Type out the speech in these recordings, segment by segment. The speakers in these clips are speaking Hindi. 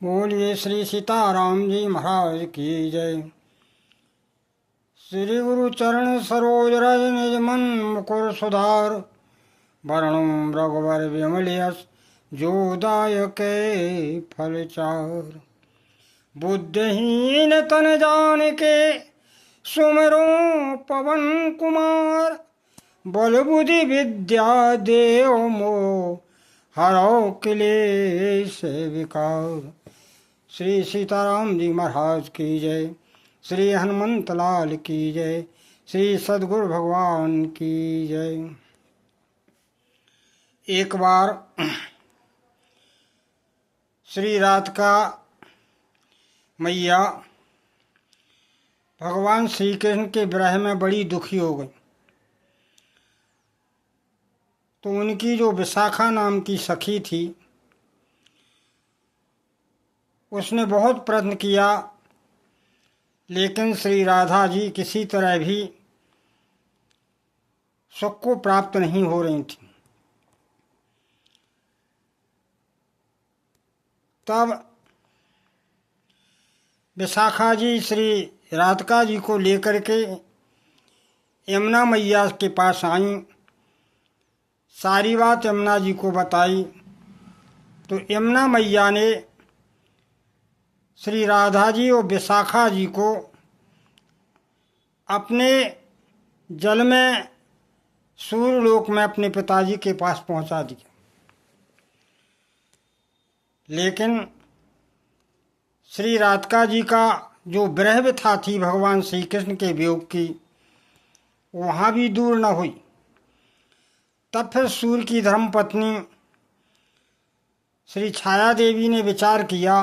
बोलिए श्री सीताराम जी महाराज की जय। श्री गुरु चरण सरोज रज निज मन मुकुर सुधार, वरणम रघुवर विमल यस जो दायक फल चार। बुद्धिहीन तन जान के सुमिरो पवन कुमार, बल बुद्धि विद्या देव मोह हरो क्लेश विकार। श्री सीताराम जी महाराज की जय। श्री हनुमंत लाल की जय। श्री सद्गुरु भगवान की जय। एक बार श्री राधिका मैया भगवान श्री कृष्ण के विरह में बड़ी दुखी हो गई, तो उनकी जो विशाखा नाम की सखी थी उसने बहुत प्रयत्न किया, लेकिन श्री राधा जी किसी तरह भी सुख को प्राप्त नहीं हो रही थी। तब विशाखा जी श्री राधिका जी को लेकर के यमुना मैया के पास आई, सारी बात यमुना जी को बताई। तो यमुना मैया ने श्री राधा जी और विशाखा जी को अपने जल में सूर्यलोक में अपने पिताजी के पास पहुंचा दिया। लेकिन श्री राधिका जी का जो विरह व्यथा थी भगवान श्री कृष्ण के वियोग की, वहाँ भी दूर न हुई। तब फिर सूर्य की धर्मपत्नी श्री छाया देवी ने विचार किया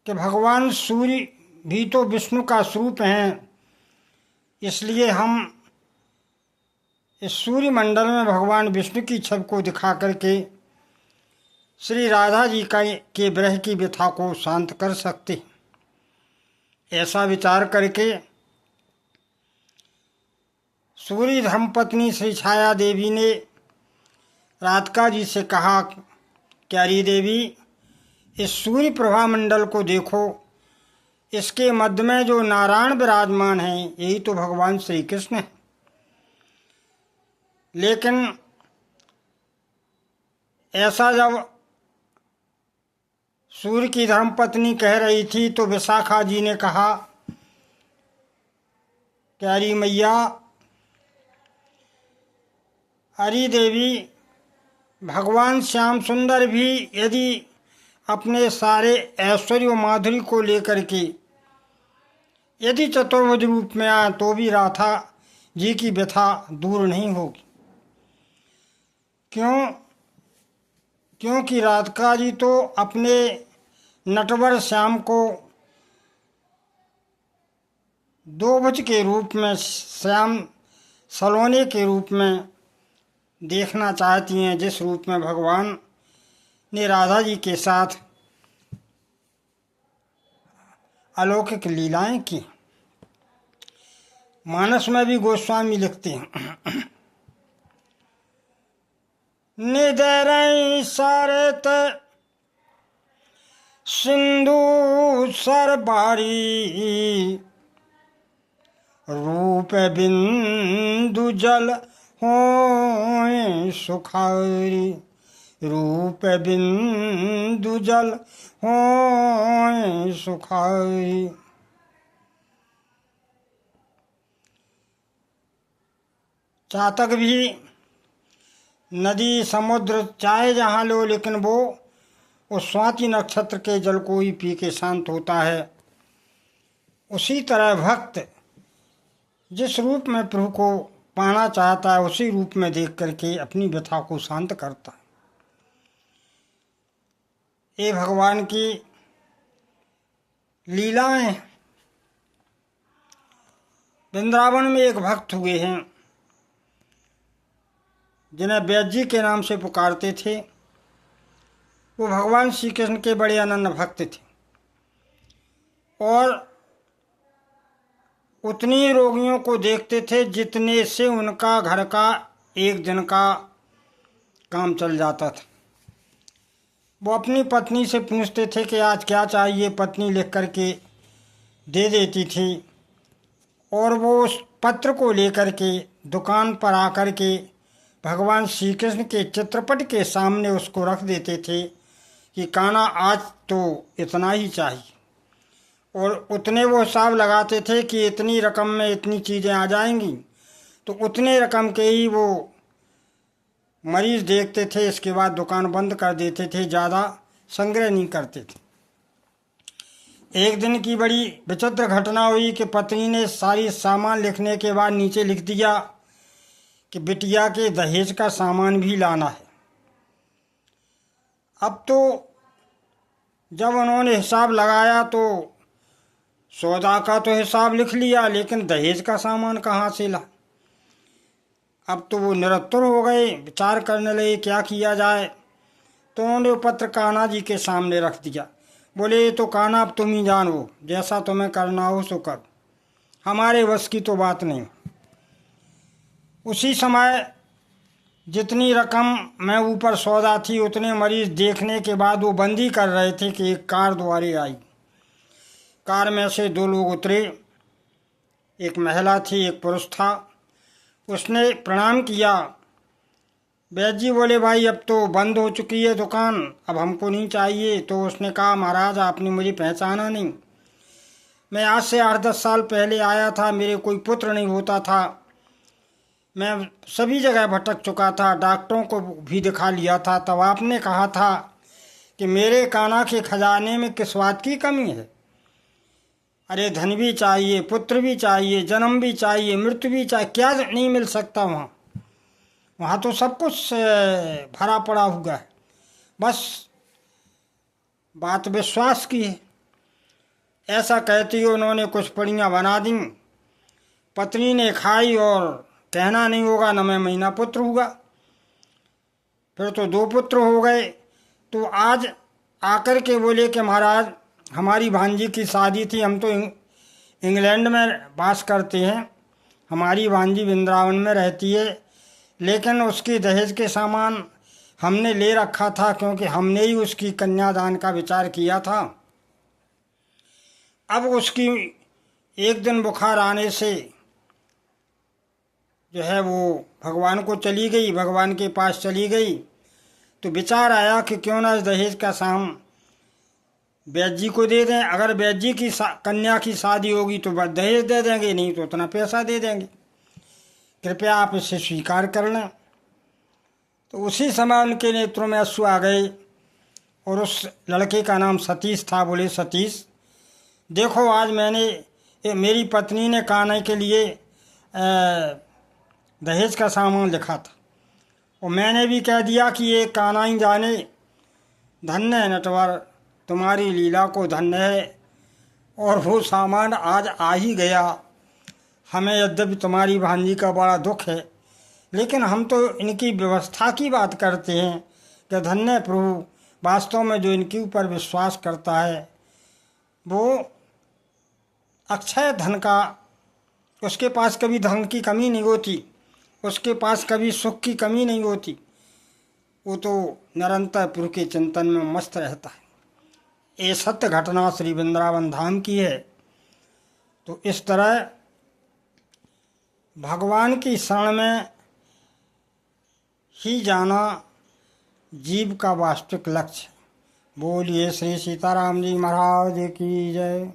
कि भगवान सूर्य भी तो विष्णु का स्वरूप हैं, इसलिए हम इस सूर्य मंडल में भगवान विष्णु की छवि को दिखा करके श्री राधा जी के विरह की व्यथा को शांत कर सकते। ऐसा विचार करके सूर्य धर्मपत्नी श्री छाया देवी ने राधिका जी से कहा, प्यारी देवी, इस सूर्य प्रभा मंडल को देखो, इसके मध्य में जो नारायण विराजमान हैं यही तो भगवान श्री कृष्ण हैं। लेकिन ऐसा जब सूर्य की धर्मपत्नी कह रही थी तो विशाखा जी ने कहा, प्यारी मैया, अरे देवी, भगवान श्याम सुंदर भी यदि अपने सारे ऐश्वर्य और माधुरी को लेकर के यदि चतुर्भुज रूप में आए तो भी राधा जी की व्यथा दूर नहीं होगी। क्योंकि राधिका जी तो अपने नटवर श्याम को दोभुज के रूप में, श्याम सलोने के रूप में देखना चाहती हैं, जिस रूप में भगवान ने राधा जी के साथ अलौकिक लीलाएं की। मानस में भी गोस्वामी लिखते हैं, निदरई सरत सिंधु सरबारी, रूप बिंदु जल होय सुखारी, रूप बिंदु जल होय सुखारी। चातक भी नदी समुद्र चाहे जहाँ लो, लेकिन वो उस स्वाति नक्षत्र के जल को ही पी के शांत होता है। उसी तरह भक्त जिस रूप में प्रभु को पाना चाहता है उसी रूप में देख करके अपनी व्यथा को शांत करता है। ये भगवान की लीलाएं। वृंदावन में एक भक्त हुए हैं जिन्हें वैद्य जी के नाम से पुकारते थे। वो भगवान श्री कृष्ण के बड़े अनन्य भक्त थे और उतनी रोगियों को देखते थे जितने से उनका घर का एक दिन का काम चल जाता था। वो अपनी पत्नी से पूछते थे कि आज क्या चाहिए, पत्नी लिख कर के दे देती थी और वो उस पत्र को लेकर के दुकान पर आकर के भगवान श्री कृष्ण के चित्रपट के सामने उसको रख देते थे कि कान्हा आज तो इतना ही चाहिए, और उतने वो हिसाब लगाते थे कि इतनी रकम में इतनी चीज़ें आ जाएंगी, तो उतने रकम के ही वो मरीज़ देखते थे। इसके बाद दुकान बंद कर देते थे, ज़्यादा संग्रह नहीं करते थे। एक दिन की बड़ी विचित्र घटना हुई कि पत्नी ने सारी सामान लिखने के बाद नीचे लिख दिया कि बिटिया के दहेज का सामान भी लाना है। अब तो जब उन्होंने हिसाब लगाया तो सौदा का तो हिसाब लिख लिया, लेकिन दहेज का सामान कहाँ से ला। अब तो वो निरुत्तर हो गए, विचार करने लगे क्या किया जाए। तो उन्होंने वो पत्र कान्हा जी के सामने रख दिया। बोले ये तो कान्हा अब तुम ही जानो, जैसा तुम्हें करना हो सो कर, हमारे बस की तो बात नहीं। उसी समय जितनी रकम में ऊपर सौदा थी उतने मरीज देखने के बाद वो बंदी कर रहे थे कि एक कार द्वारे आई। कार में से दो लोग उतरे, एक महिला थी एक पुरुष था। उसने प्रणाम किया। वैद्य जी बोले भाई अब तो बंद हो चुकी है दुकान, अब हमको नहीं चाहिए। तो उसने कहा महाराज आपने मुझे पहचाना नहीं, मैं आज से 8-10 साल पहले आया था, मेरे कोई पुत्र नहीं होता था, मैं सभी जगह भटक चुका था, डॉक्टरों को भी दिखा लिया था, तब आपने कहा था कि मेरे कान्हा के खजाने में किस बात की कमी है। अरे धन भी चाहिए, पुत्र भी चाहिए, जन्म भी चाहिए, मृत्यु भी चाहिए, क्या नहीं मिल सकता वहाँ। वहाँ तो सब कुछ भरा पड़ा हुआ है, बस बात विश्वास की है। ऐसा कहते ही उन्होंने कुछ पड़ियाँ बना दी। पत्नी ने खाई और कहना नहीं होगा न मैं महीना पुत्र हुआ, फिर तो 2 पुत्र हो गए। तो आज आकर के बोले कि महाराज हमारी भांजी की शादी थी, हम तो इंग्लैंड में वास करते हैं, हमारी भांजी वृंदावन में रहती है, लेकिन उसकी दहेज के सामान हमने ले रखा था क्योंकि हमने ही उसकी कन्यादान का विचार किया था। अब उसकी एक दिन बुखार आने से जो है वो भगवान को चली गई, भगवान के पास चली गई। तो विचार आया कि क्यों ना इस दहेज का साम वैद्य जी को दे दें। अगर वैद्य जी की कन्या की शादी होगी तो बस दहेज दे देंगे, नहीं तो उतना पैसा दे देंगे, कृपया आप इसे स्वीकार कर लें। तो उसी समय उनके नेत्रों में अश्रु आ गए और उस लड़के का नाम सतीश था। बोले सतीश देखो आज मैंने मेरी पत्नी ने कान्हा के लिए दहेज का सामान लिखा था और मैंने भी कह दिया कि ये कान्हा ही जाने, धन्य है नटवर तुम्हारी लीला को धन्य है। और वो सामान आज आ ही गया। हमें यद्यपि तुम्हारी भांजी का बड़ा दुख है, लेकिन हम तो इनकी व्यवस्था की बात करते हैं कि धन्य प्रभु, वास्तव में जो इनके ऊपर विश्वास करता है वो अक्षय धन का, उसके पास कभी धन की कमी नहीं होती, उसके पास कभी सुख की कमी नहीं होती, वो तो निरंतर प्रभु के चिंतन में मस्त रहता है। ये सत्य घटना श्री वृंदावन धाम की है। तो इस तरह भगवान की शरण में ही जाना जीव का वास्तविक लक्ष्य। बोलिए श्री सीताराम जी महाराज की जय।